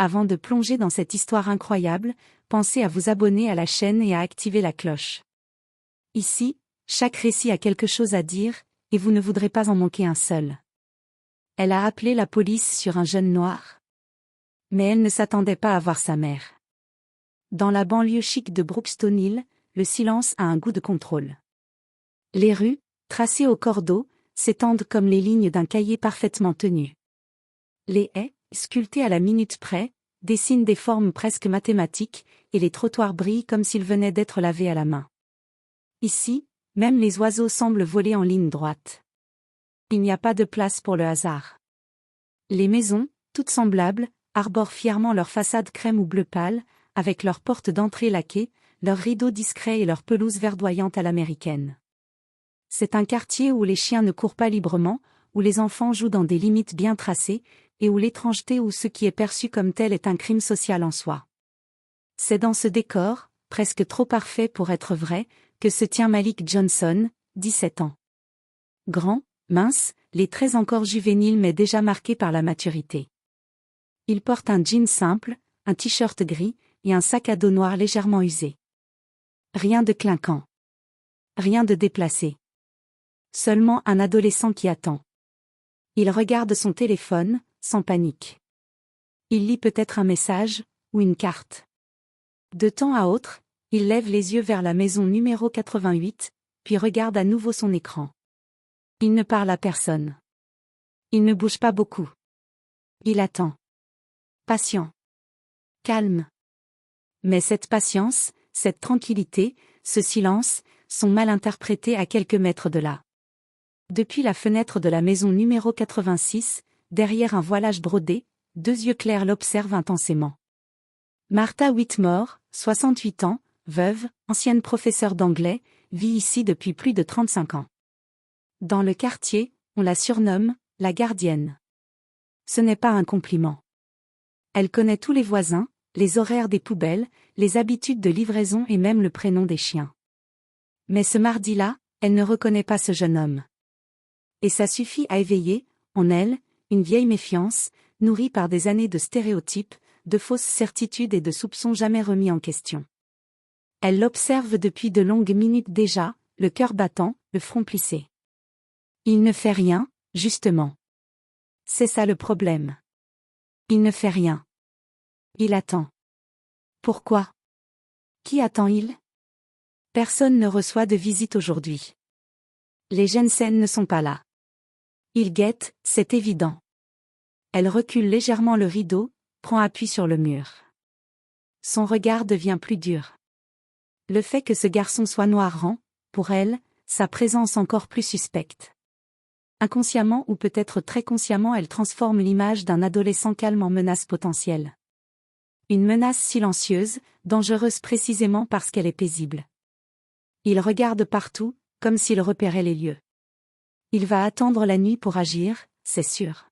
Avant de plonger dans cette histoire incroyable, pensez à vous abonner à la chaîne et à activer la cloche. Ici, chaque récit a quelque chose à dire, et vous ne voudrez pas en manquer un seul. Elle a appelé la police sur un jeune noir. Mais elle ne s'attendait pas à voir sa mère. Dans la banlieue chic de Brookstone Hill, le silence a un goût de contrôle. Les rues, tracées au cordeau, s'étendent comme les lignes d'un cahier parfaitement tenu. Les haies, sculptées à la minute près, dessinent des formes presque mathématiques, et les trottoirs brillent comme s'ils venaient d'être lavés à la main. Ici, même les oiseaux semblent voler en ligne droite. Il n'y a pas de place pour le hasard. Les maisons, toutes semblables, arborent fièrement leur façade crème ou bleu pâle, avec leurs portes d'entrée laquées, leurs rideaux discrets et leurs pelouses verdoyantes à l'américaine. C'est un quartier où les chiens ne courent pas librement, où les enfants jouent dans des limites bien tracées, et où l'étrangeté ou ce qui est perçu comme tel est un crime social en soi. C'est dans ce décor, presque trop parfait pour être vrai, que se tient Malik Johnson, 17 ans. Grand, mince, les traits encore juvéniles mais déjà marqués par la maturité. Il porte un jean simple, un t-shirt gris, et un sac à dos noir légèrement usé. Rien de clinquant. Rien de déplacé. Seulement un adolescent qui attend. Il regarde son téléphone, sans panique. Il lit peut-être un message, ou une carte. De temps à autre, il lève les yeux vers la maison numéro 88, puis regarde à nouveau son écran. Il ne parle à personne. Il ne bouge pas beaucoup. Il attend. Patient. Calme. Mais cette patience, cette tranquillité, ce silence, sont mal interprétés à quelques mètres de là. Depuis la fenêtre de la maison numéro 86, derrière un voilage brodé, deux yeux clairs l'observent intensément. Martha Whitmore, 68 ans, veuve, ancienne professeure d'anglais, vit ici depuis plus de 35 ans. Dans le quartier, on la surnomme « la gardienne ». Ce n'est pas un compliment. Elle connaît tous les voisins, les horaires des poubelles, les habitudes de livraison et même le prénom des chiens. Mais ce mardi-là, elle ne reconnaît pas ce jeune homme. Et ça suffit à éveiller, en elle, une vieille méfiance, nourrie par des années de stéréotypes, de fausses certitudes et de soupçons jamais remis en question. Elle l'observe depuis de longues minutes déjà, le cœur battant, le front plissé. Il ne fait rien, justement. C'est ça le problème. Il ne fait rien. Il attend. Pourquoi? Qui attend-il? Personne ne reçoit de visite aujourd'hui. Les Jensen ne sont pas là. Il guette, c'est évident. Elle recule légèrement le rideau, prend appui sur le mur. Son regard devient plus dur. Le fait que ce garçon soit noir rend, pour elle, sa présence encore plus suspecte. Inconsciemment ou peut-être très consciemment, elle transforme l'image d'un adolescent calme en menace potentielle. Une menace silencieuse, dangereuse précisément parce qu'elle est paisible. Il regarde partout, comme s'il repérait les lieux. Il va attendre la nuit pour agir, c'est sûr.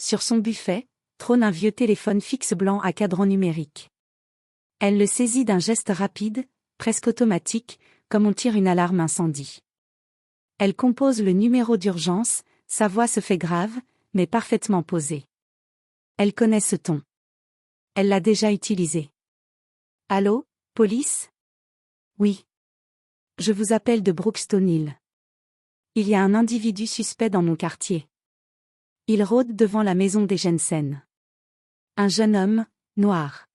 Sur son buffet, trône un vieux téléphone fixe blanc à cadran numérique. Elle le saisit d'un geste rapide, presque automatique, comme on tire une alarme incendie. Elle compose le numéro d'urgence, sa voix se fait grave, mais parfaitement posée. Elle connaît ce ton. Elle l'a déjà utilisé. Allô, police? Oui. Je vous appelle de Brookstone Hill. Il y a un individu suspect dans mon quartier. Il rôde devant la maison des Jensen. Un jeune homme, noir.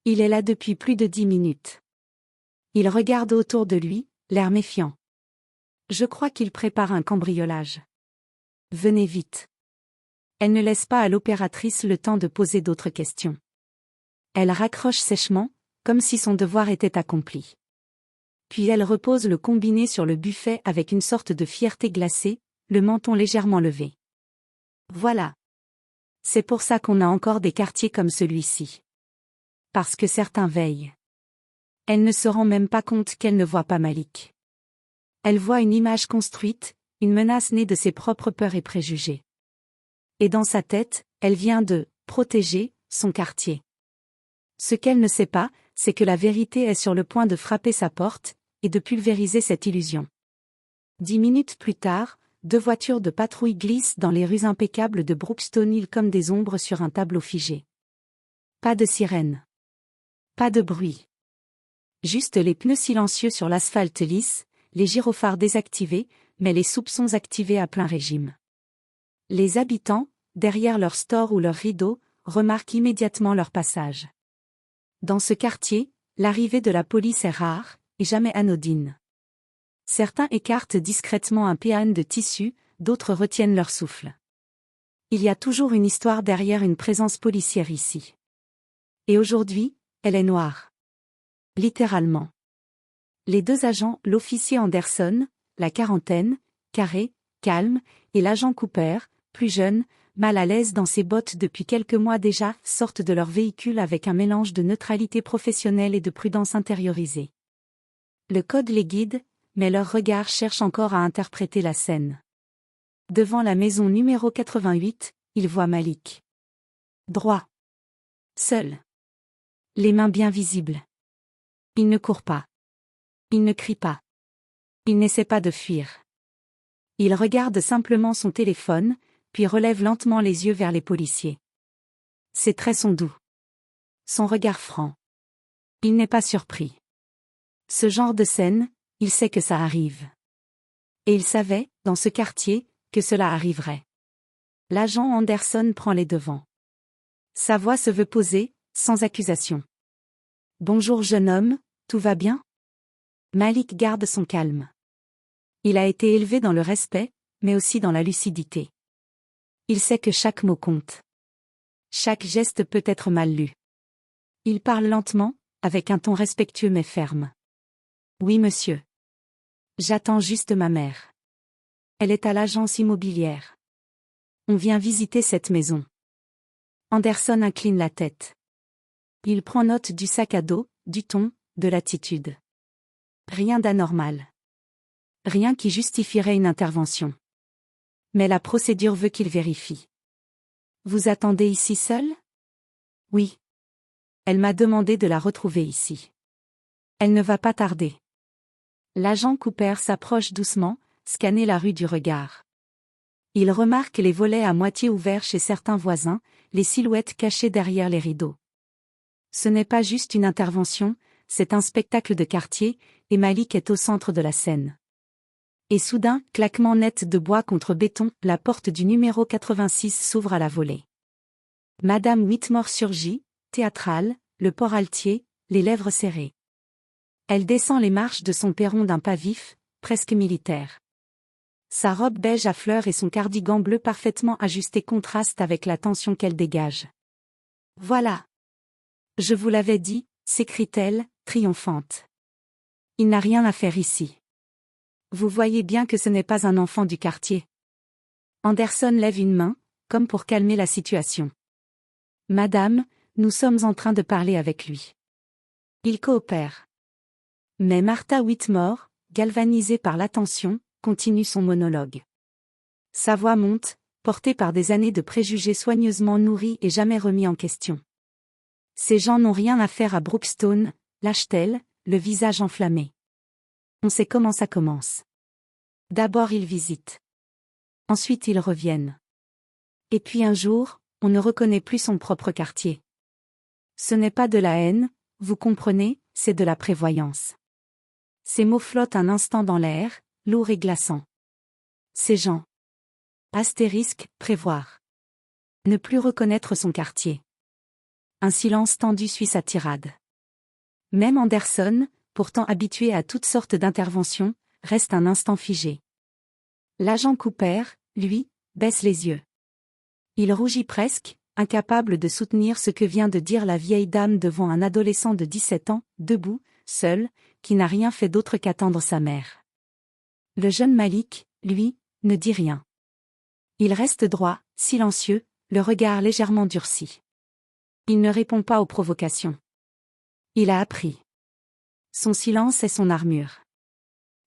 Il est là depuis plus de 10 minutes. Il regarde autour de lui, l'air méfiant. Je crois qu'il prépare un cambriolage. Venez vite. Elle ne laisse pas à l'opératrice le temps de poser d'autres questions. Elle raccroche sèchement, comme si son devoir était accompli. Puis elle repose le combiné sur le buffet avec une sorte de fierté glacée, le menton légèrement levé. Voilà. C'est pour ça qu'on a encore des quartiers comme celui-ci. Parce que certains veillent. Elle ne se rend même pas compte qu'elle ne voit pas Malik. Elle voit une image construite, une menace née de ses propres peurs et préjugés. Et dans sa tête, elle vient de « protéger » son quartier. Ce qu'elle ne sait pas, c'est que la vérité est sur le point de frapper sa porte, et de pulvériser cette illusion. 10 minutes plus tard, 2 voitures de patrouille glissent dans les rues impeccables de Brookstone Hill comme des ombres sur un tableau figé. Pas de sirène. Pas de bruit. Juste les pneus silencieux sur l'asphalte lisse, les gyrophares désactivés, mais les soupçons activés à plein régime. Les habitants, derrière leur store ou leur rideau, remarquent immédiatement leur passage. Dans ce quartier, l'arrivée de la police est rare, et jamais anodine. Certains écartent discrètement un péane de tissu, d'autres retiennent leur souffle. Il y a toujours une histoire derrière une présence policière ici. Et aujourd'hui, elle est noire. Littéralement. Les deux agents, l'officier Anderson, la quarantaine, carré, calme, et l'agent Cooper, plus jeune, mal à l'aise dans ses bottes depuis quelques mois déjà, sortent de leur véhicule avec un mélange de neutralité professionnelle et de prudence intériorisée. Le code les guide, mais leur regard cherche encore à interpréter la scène. Devant la maison numéro 88, ils voient Malik. Droit. Seul. Les mains bien visibles. Il ne court pas. Il ne crie pas. Il n'essaie pas de fuir. Il regarde simplement son téléphone, puis relève lentement les yeux vers les policiers. Ses traits sont doux. Son regard franc. Il n'est pas surpris. Ce genre de scène, il sait que ça arrive. Et il savait, dans ce quartier, que cela arriverait. L'agent Anderson prend les devants. Sa voix se veut posée, sans accusation. « Bonjour jeune homme, tout va bien ?» Malik garde son calme. Il a été élevé dans le respect, mais aussi dans la lucidité. Il sait que chaque mot compte. Chaque geste peut être mal lu. Il parle lentement, avec un ton respectueux mais ferme. « Oui monsieur. J'attends juste ma mère. Elle est à l'agence immobilière. On vient visiter cette maison. » Anderson incline la tête. Il prend note du sac à dos, du ton, de l'attitude. Rien d'anormal. Rien qui justifierait une intervention. Mais la procédure veut qu'il vérifie. « Vous attendez ici seul ? » ?»« Oui. Elle m'a demandé de la retrouver ici. Elle ne va pas tarder. » L'agent Cooper s'approche doucement, scanner la rue du regard. Il remarque les volets à moitié ouverts chez certains voisins, les silhouettes cachées derrière les rideaux. Ce n'est pas juste une intervention, c'est un spectacle de quartier, et Malik est au centre de la scène. Et soudain, claquement net de bois contre béton, la porte du numéro 86 s'ouvre à la volée. Madame Whitmore surgit, théâtrale, le port altier, les lèvres serrées. Elle descend les marches de son perron d'un pas vif, presque militaire. Sa robe beige à fleurs et son cardigan bleu parfaitement ajusté contrastent avec la tension qu'elle dégage. « Voilà. Je vous l'avais dit », s'écrie-t-elle, triomphante. « Il n'a rien à faire ici. Vous voyez bien que ce n'est pas un enfant du quartier. » Anderson lève une main, comme pour calmer la situation. « Madame, nous sommes en train de parler avec lui. » Il coopère. Mais Martha Whitmore, galvanisée par l'attention, continue son monologue. Sa voix monte, portée par des années de préjugés soigneusement nourris et jamais remis en question. Ces gens n'ont rien à faire à Brookstone, lâche-t-elle, le visage enflammé. On sait comment ça commence. D'abord ils visitent. Ensuite ils reviennent. Et puis un jour, on ne reconnaît plus son propre quartier. Ce n'est pas de la haine, vous comprenez, c'est de la prévoyance. Ces mots flottent un instant dans l'air, lourds et glaçants. Ces gens. Astérisque, prévoir. Ne plus reconnaître son quartier. Un silence tendu suit sa tirade. Même Anderson, pourtant habitué à toutes sortes d'interventions, reste un instant figé. L'agent Cooper, lui, baisse les yeux. Il rougit presque, incapable de soutenir ce que vient de dire la vieille dame devant un adolescent de 17 ans, debout, seul, qui n'a rien fait d'autre qu'attendre sa mère. Le jeune Malik, lui, ne dit rien. Il reste droit, silencieux, le regard légèrement durci. Il ne répond pas aux provocations. Il a appris. Son silence est son armure.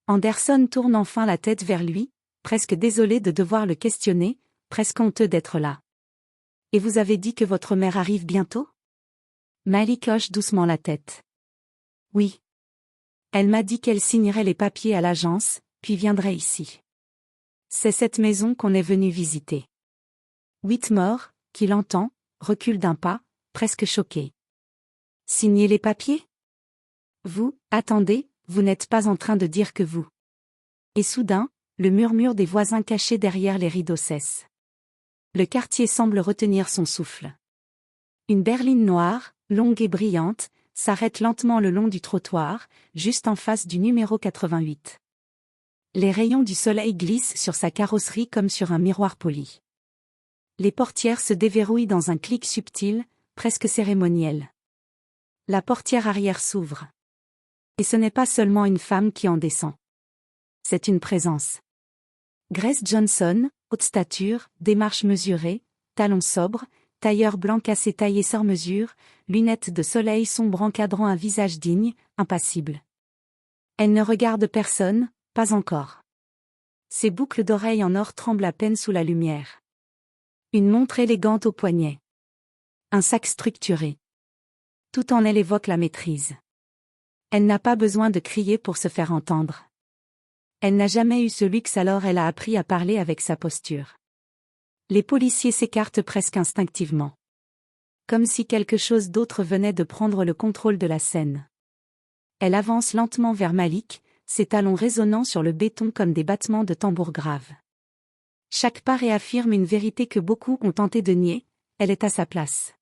Anderson tourne enfin la tête vers lui, presque désolé de devoir le questionner, presque honteux d'être là. « Et vous avez dit que votre mère arrive bientôt ?» Malik hoche doucement la tête. « Oui. Elle m'a dit qu'elle signerait les papiers à l'agence, puis viendrait ici. C'est cette maison qu'on est venu visiter. » Whitmore, qui l'entend, recule d'un pas, presque choquée. Signez les papiers? Vous, attendez, vous n'êtes pas en train de dire que vous. Et soudain, le murmure des voisins cachés derrière les rideaux cesse. Le quartier semble retenir son souffle. Une berline noire, longue et brillante, s'arrête lentement le long du trottoir, juste en face du numéro 88. Les rayons du soleil glissent sur sa carrosserie comme sur un miroir poli. Les portières se déverrouillent dans un clic subtil, presque cérémoniel. La portière arrière s'ouvre. Et ce n'est pas seulement une femme qui en descend. C'est une présence. Grace Johnson, haute stature, démarche mesurée, talons sobres, tailleur blanc cassé taillé sur mesure, lunettes de soleil sombre encadrant un visage digne, impassible. Elle ne regarde personne, pas encore. Ses boucles d'oreilles en or tremblent à peine sous la lumière. Une montre élégante au poignet. Un sac structuré. Tout en elle évoque la maîtrise. Elle n'a pas besoin de crier pour se faire entendre. Elle n'a jamais eu ce luxe, alors elle a appris à parler avec sa posture. Les policiers s'écartent presque instinctivement. Comme si quelque chose d'autre venait de prendre le contrôle de la scène. Elle avance lentement vers Malik, ses talons résonnant sur le béton comme des battements de tambour graves. Chaque pas réaffirme une vérité que beaucoup ont tenté de nier, elle est à sa place.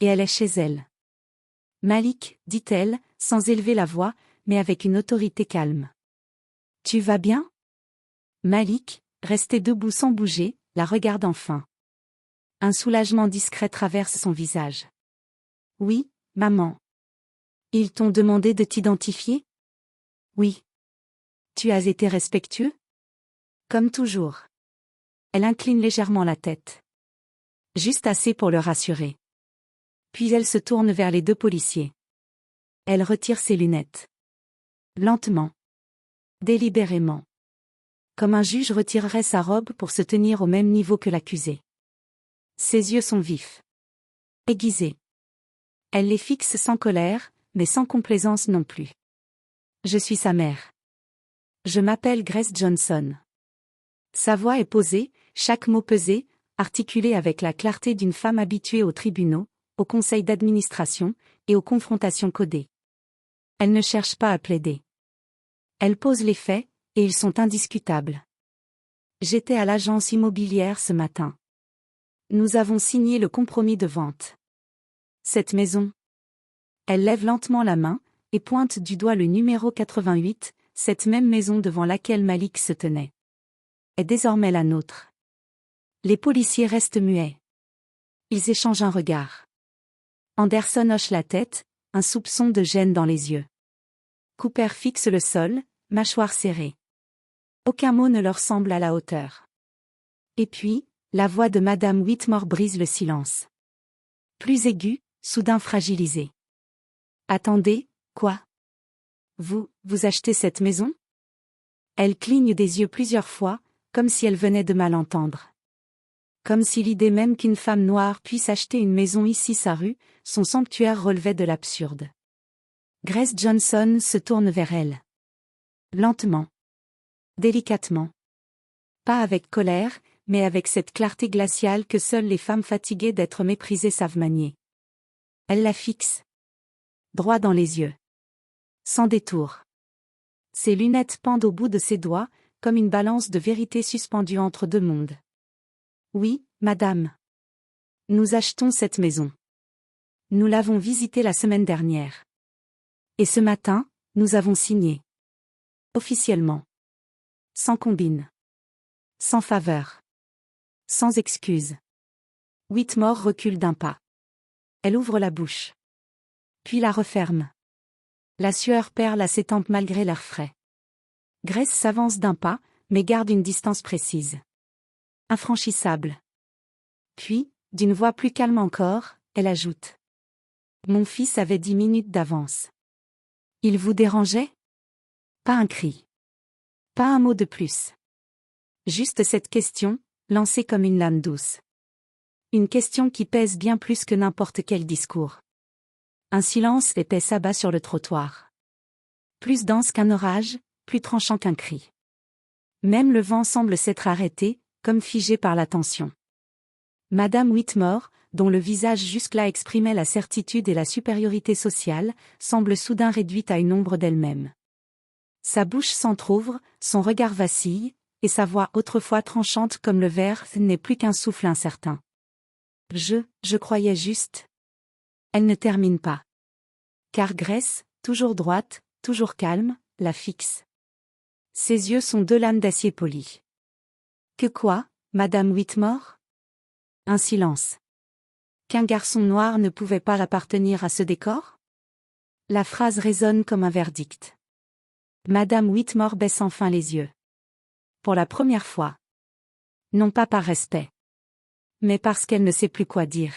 Et elle est chez elle. Malik, dit-elle, sans élever la voix, mais avec une autorité calme. Tu vas bien? Malik, resté debout sans bouger, la regarde enfin. Un soulagement discret traverse son visage. Oui, maman. Ils t'ont demandé de t'identifier? Oui. Tu as été respectueux? Comme toujours. Elle incline légèrement la tête. Juste assez pour le rassurer. Puis elle se tourne vers les deux policiers. Elle retire ses lunettes. Lentement. Délibérément. Comme un juge retirerait sa robe pour se tenir au même niveau que l'accusé. Ses yeux sont vifs. Aiguisés. Elle les fixe sans colère, mais sans complaisance non plus. Je suis sa mère. Je m'appelle Grace Johnson. Sa voix est posée, chaque mot pesé, articulé avec la clarté d'une femme habituée aux tribunaux, aux conseils d'administration, et aux confrontations codées. Elle ne cherche pas à plaider. Elle pose les faits, et ils sont indiscutables. J'étais à l'agence immobilière ce matin. Nous avons signé le compromis de vente. Cette maison. Elle lève lentement la main, et pointe du doigt le numéro 88, cette même maison devant laquelle Malik se tenait. Est désormais la nôtre. Les policiers restent muets. Ils échangent un regard. Anderson hoche la tête, un soupçon de gêne dans les yeux. Cooper fixe le sol, mâchoire serrée. Aucun mot ne leur semble à la hauteur. Et puis, la voix de Madame Whitmore brise le silence. Plus aiguë, soudain fragilisée. Attendez, quoi? Vous achetez cette maison? Elle cligne des yeux plusieurs fois, comme si elle venait de mal entendre. Comme si l'idée même qu'une femme noire puisse acheter une maison ici sa rue, son sanctuaire relevait de l'absurde. Grace Johnson se tourne vers elle. Lentement. Délicatement. Pas avec colère, mais avec cette clarté glaciale que seules les femmes fatiguées d'être méprisées savent manier. Elle la fixe. Droit dans les yeux. Sans détour. Ses lunettes pendent au bout de ses doigts, comme une balance de vérité suspendue entre deux mondes. Oui, madame. Nous achetons cette maison. Nous l'avons visitée la semaine dernière. Et ce matin, nous avons signé. Officiellement. Sans combine. Sans faveur. Sans excuse. Whitmore recule d'un pas. Elle ouvre la bouche. Puis la referme. La sueur perle à ses tempes malgré l'air frais. Grace s'avance d'un pas, mais garde une distance précise. Infranchissable. Puis, d'une voix plus calme encore, elle ajoute. Mon fils avait 10 minutes d'avance. Il vous dérangeait? Pas un cri. Pas un mot de plus. Juste cette question, lancée comme une lame douce. Une question qui pèse bien plus que n'importe quel discours. Un silence épais s'abat sur le trottoir. Plus dense qu'un orage, plus tranchant qu'un cri. Même le vent semble s'être arrêté, comme figé par la tension. Madame Whitmore, dont le visage jusque-là exprimait la certitude et la supériorité sociale, semble soudain réduite à une ombre d'elle-même. Sa bouche s'entr'ouvre, son regard vacille, et sa voix autrefois tranchante comme le verre n'est plus qu'un souffle incertain. Je croyais juste. Elle ne termine pas. Car Grace, toujours droite, toujours calme, la fixe. Ses yeux sont deux lames d'acier poli. Que quoi, Madame Whitmore? Un silence. Qu'un garçon noir ne pouvait pas appartenir à ce décor? La phrase résonne comme un verdict. Madame Whitmore baisse enfin les yeux. Pour la première fois. Non pas par respect. Mais parce qu'elle ne sait plus quoi dire.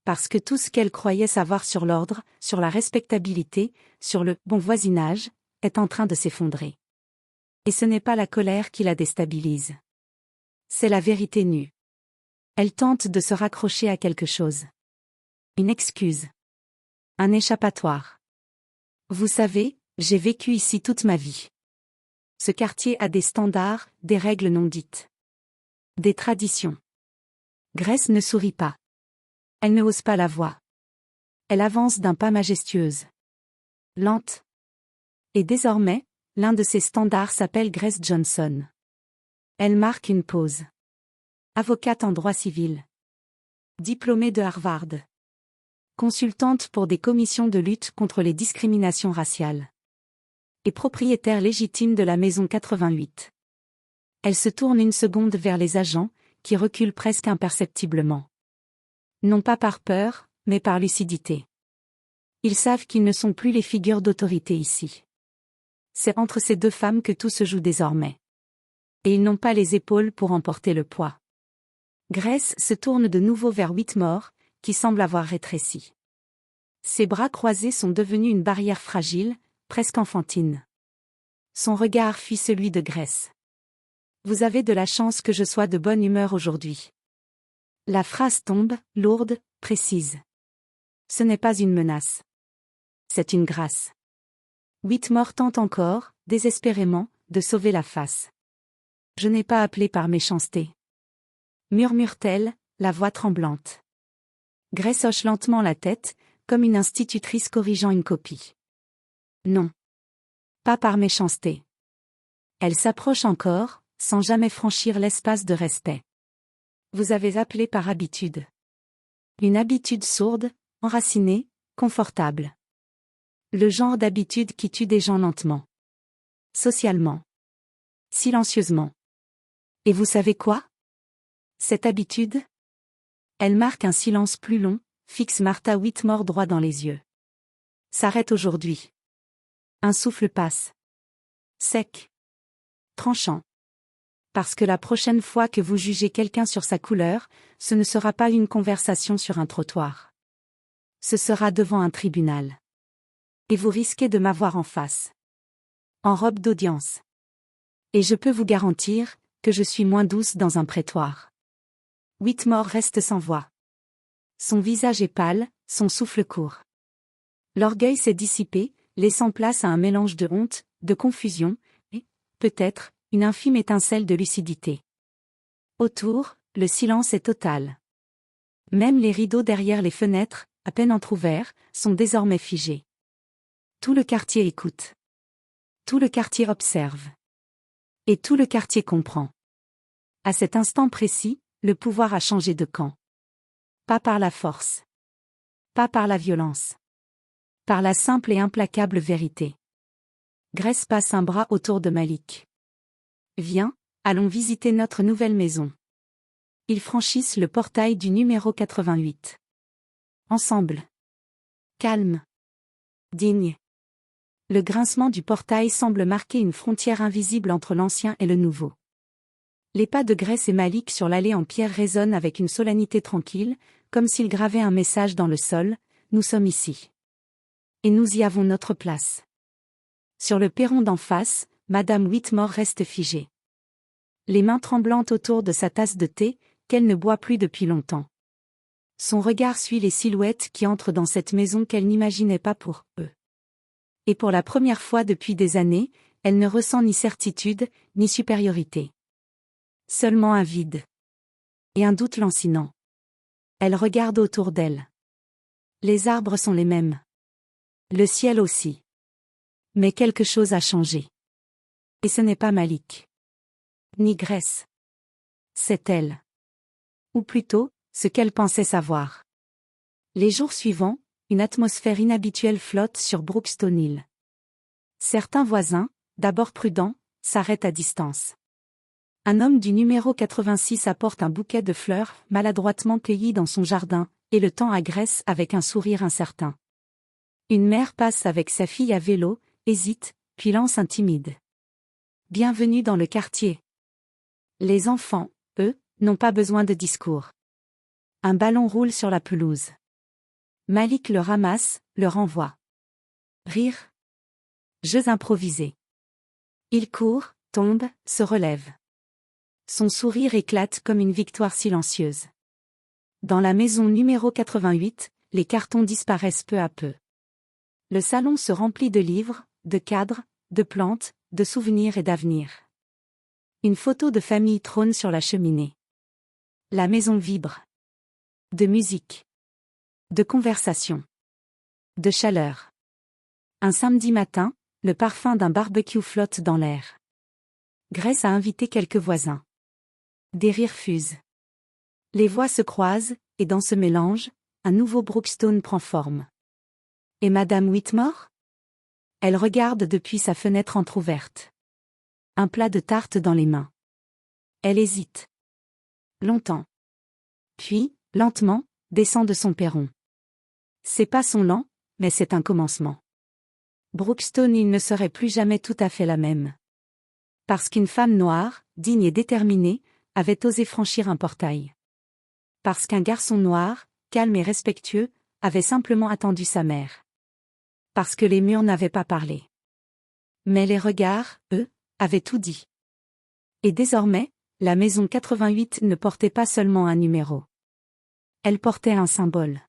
Parce que tout ce qu'elle croyait savoir sur l'ordre, sur la respectabilité, sur le bon voisinage, est en train de s'effondrer. Et ce n'est pas la colère qui la déstabilise. C'est la vérité nue. Elle tente de se raccrocher à quelque chose. Une excuse. Un échappatoire. Vous savez, j'ai vécu ici toute ma vie. Ce quartier a des standards, des règles non dites. Des traditions. Grace ne sourit pas. Elle ne hausse pas la voix. Elle avance d'un pas majestueuse. Lente. Et désormais, l'un de ses standards s'appelle Grace Johnson. Elle marque une pause. Avocate en droit civil. Diplômée de Harvard. Consultante pour des commissions de lutte contre les discriminations raciales. Et propriétaire légitime de la maison 88. Elle se tourne une seconde vers les agents, qui reculent presque imperceptiblement. Non pas par peur, mais par lucidité. Ils savent qu'ils ne sont plus les figures d'autorité ici. C'est entre ces deux femmes que tout se joue désormais. Et ils n'ont pas les épaules pour emporter le poids. Grace se tourne de nouveau vers Whitmore, qui semble avoir rétréci. Ses bras croisés sont devenus une barrière fragile, presque enfantine. Son regard fuit celui de Grace. Vous avez de la chance que je sois de bonne humeur aujourd'hui. La phrase tombe, lourde, précise. Ce n'est pas une menace. C'est une grâce. Whitmore tente encore, désespérément, de sauver la face. Je n'ai pas appelé par méchanceté. Murmure-t-elle, la voix tremblante. Grace hoche lentement la tête, comme une institutrice corrigeant une copie. Non. Pas par méchanceté. Elle s'approche encore, sans jamais franchir l'espace de respect. Vous avez appelé par habitude. Une habitude sourde, enracinée, confortable. Le genre d'habitude qui tue des gens lentement. Socialement. Silencieusement. Et vous savez quoi? Cette habitude? Elle marque un silence plus long, fixe Martha Whitmore droit dans les yeux. S'arrête aujourd'hui. Un souffle passe. Sec. Tranchant. Parce que la prochaine fois que vous jugez quelqu'un sur sa couleur, ce ne sera pas une conversation sur un trottoir. Ce sera devant un tribunal. Et vous risquez de m'avoir en face. En robe d'audience. Et je peux vous garantir que je suis moins douce dans un prétoire. Whitmore reste sans voix. Son visage est pâle, son souffle court. L'orgueil s'est dissipé, laissant place à un mélange de honte, de confusion, et, peut-être, une infime étincelle de lucidité. Autour, le silence est total. Même les rideaux derrière les fenêtres, à peine entr'ouverts, sont désormais figés. Tout le quartier écoute. Tout le quartier observe. Et tout le quartier comprend. À cet instant précis, le pouvoir a changé de camp. Pas par la force. Pas par la violence. Par la simple et implacable vérité. Grace passe un bras autour de Malik. Viens, allons visiter notre nouvelle maison. Ils franchissent le portail du numéro 88. Ensemble. Calme. Digne. Le grincement du portail semble marquer une frontière invisible entre l'ancien et le nouveau. Les pas de Grace et Malik sur l'allée en pierre résonnent avec une solennité tranquille, comme s'ils gravaient un message dans le sol, nous sommes ici. Et nous y avons notre place. Sur le perron d'en face, Madame Whitmore reste figée. Les mains tremblantes autour de sa tasse de thé, qu'elle ne boit plus depuis longtemps. Son regard suit les silhouettes qui entrent dans cette maison qu'elle n'imaginait pas pour eux. Et pour la première fois depuis des années, elle ne ressent ni certitude, ni supériorité. Seulement un vide. Et un doute lancinant. Elle regarde autour d'elle. Les arbres sont les mêmes. Le ciel aussi. Mais quelque chose a changé. Et ce n'est pas Malik. Ni Grace. C'est elle. Ou plutôt, ce qu'elle pensait savoir. Les jours suivants, une atmosphère inhabituelle flotte sur Brookstone Hill. Certains voisins, d'abord prudents, s'arrêtent à distance. Un homme du numéro 86 apporte un bouquet de fleurs, maladroitement cueillies dans son jardin, et le tend à Grace avec un sourire incertain. Une mère passe avec sa fille à vélo, hésite, puis lance un timide. Bienvenue dans le quartier. Les enfants, eux, n'ont pas besoin de discours. Un ballon roule sur la pelouse. Malik le ramasse, le renvoie. Rire. Jeux improvisés. Il court, tombe, se relève. Son sourire éclate comme une victoire silencieuse. Dans la maison numéro 88, les cartons disparaissent peu à peu. Le salon se remplit de livres, de cadres, de plantes, de souvenirs et d'avenir. Une photo de famille trône sur la cheminée. La maison vibre. De musique. De conversation. De chaleur. Un samedi matin, le parfum d'un barbecue flotte dans l'air. Grace a invité quelques voisins. Des rires fusent. Les voix se croisent, et dans ce mélange, un nouveau Brookstone prend forme. Et Madame Whitmore ? Elle regarde depuis sa fenêtre entr'ouverte. Un plat de tarte dans les mains. Elle hésite. Longtemps. Puis, lentement, descend de son perron. Ses pas sont lents, mais c'est un commencement. Brookstone il ne serait plus jamais tout à fait la même. Parce qu'une femme noire, digne et déterminée, avait osé franchir un portail. Parce qu'un garçon noir, calme et respectueux, avait simplement attendu sa mère. Parce que les murs n'avaient pas parlé. Mais les regards, eux, avaient tout dit. Et désormais, la maison 88 ne portait pas seulement un numéro. Elle portait un symbole.